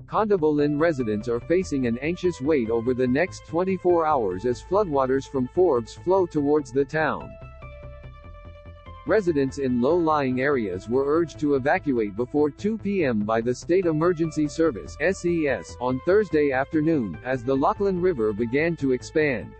Condobolin residents are facing an anxious wait over the next 24 hours as floodwaters from Forbes flow towards the town. Residents in low-lying areas were urged to evacuate before 2 p.m. by the State Emergency Service (SES) on Thursday afternoon, as the Lachlan River began to expand.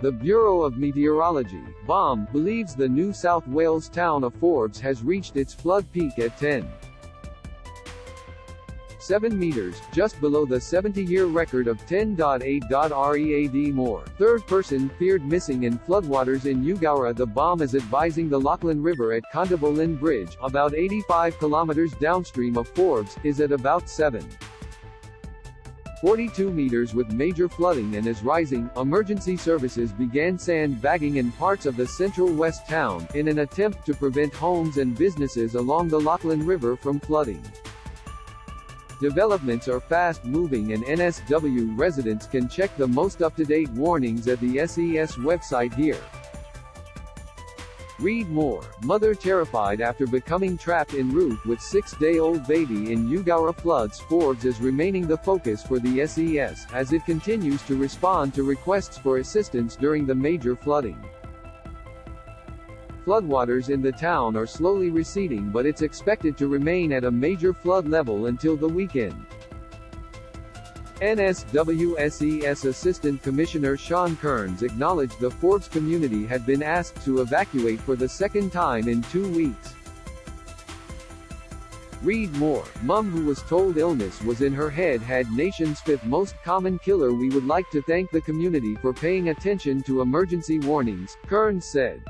The Bureau of Meteorology (BOM) believes the New South Wales town of Forbes has reached its flood peak at 10.7 meters, just below the 70-year record of 10.8. More. Third person feared missing in floodwaters in Eugow. The BOM is advising the Lachlan River at Condobolin Bridge, about 85 kilometers downstream of Forbes, is at about 7.42 meters with major flooding and is rising. Emergency services began sandbagging in parts of the central west town, in an attempt to prevent homes and businesses along the Lachlan River from flooding. Developments are fast-moving and NSW residents can check the most up-to-date warnings at the SES website here. Read more. Mother terrified after becoming trapped in roof with 6-day-old baby in Eugow. Floods. Forbes is remaining the focus for the SES, as it continues to respond to requests for assistance during the major flooding. Floodwaters in the town are slowly receding, but it's expected to remain at a major flood level until the weekend. NSW-SES Assistant Commissioner Sean Kearns acknowledged the Forbes community had been asked to evacuate for the second time in 2 weeks. Read more. Mum who was told illness was in her head had nation's 5th most common killer. We would like to thank the community for paying attention to emergency warnings, Kearns said.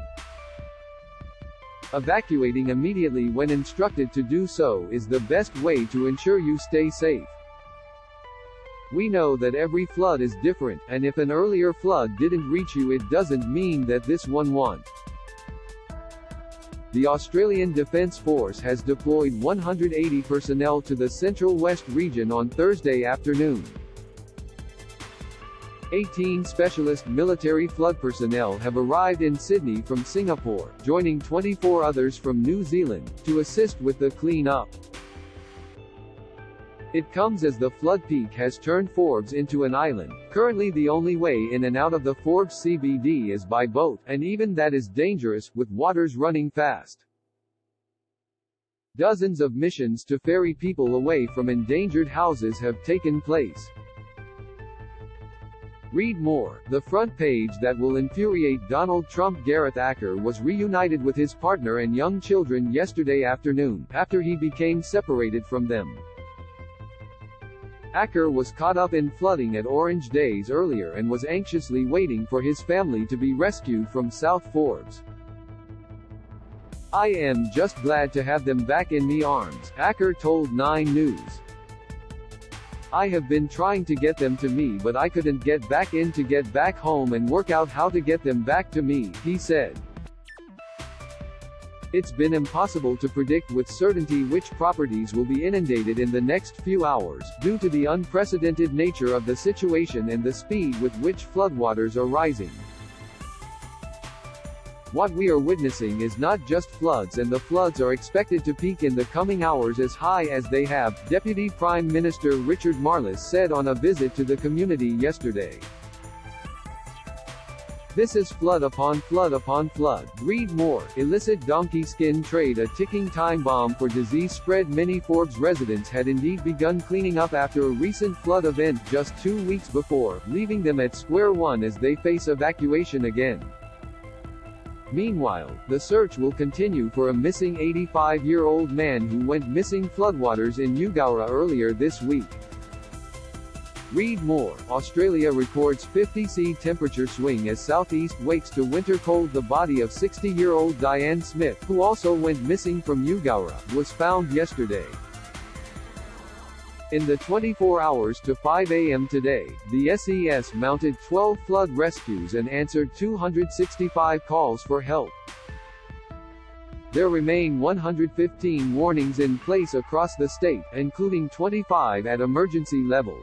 Evacuating immediately when instructed to do so is the best way to ensure you stay safe. We know that every flood is different, and if an earlier flood didn't reach you, it doesn't mean that this one won't. The Australian Defence Force has deployed 180 personnel to the Central West region on Thursday afternoon. 18 specialist military flood personnel have arrived in Sydney from Singapore, joining 24 others from New Zealand, to assist with the clean-up. It comes as the flood peak has turned Forbes into an island. Currently the only way in and out of the Forbes CBD is by boat, and even that is dangerous, with waters running fast. Dozens of missions to ferry people away from endangered houses have taken place. Read more. The front page that will infuriate Donald Trump. Gareth Acker was reunited with his partner and young children yesterday afternoon, after he became separated from them. Acker was caught up in flooding at Orange days earlier and was anxiously waiting for his family to be rescued from South Forbes. "I am just glad to have them back in me arms," Acker told 9 News. "I have been trying to get them to me, but I couldn't get back in to get back home and work out how to get them back to me," he said. "It's been impossible to predict with certainty which properties will be inundated in the next few hours, due to the unprecedented nature of the situation and the speed with which floodwaters are rising. What we are witnessing is not just floods, and the floods are expected to peak in the coming hours as high as they have," Deputy Prime Minister Richard Marles said on a visit to the community yesterday. "This is flood upon flood upon flood." Read more. Illicit donkey skin trade. A ticking time bomb for disease spread. Many Forbes residents had indeed begun cleaning up after a recent flood event just 2 weeks before, leaving them at square one as they face evacuation again. Meanwhile, the search will continue for a missing 85-year-old man who went missing floodwaters in Eugow earlier this week. Read more. Australia records 50°C temperature swing as southeast wakes to winter cold. The body of 60-year-old Diane Smith, who also went missing from Eugow, was found yesterday. In the 24 hours to 5 a.m. today, the SES mounted 12 flood rescues and answered 265 calls for help. There remain 115 warnings in place across the state, including 25 at emergency level.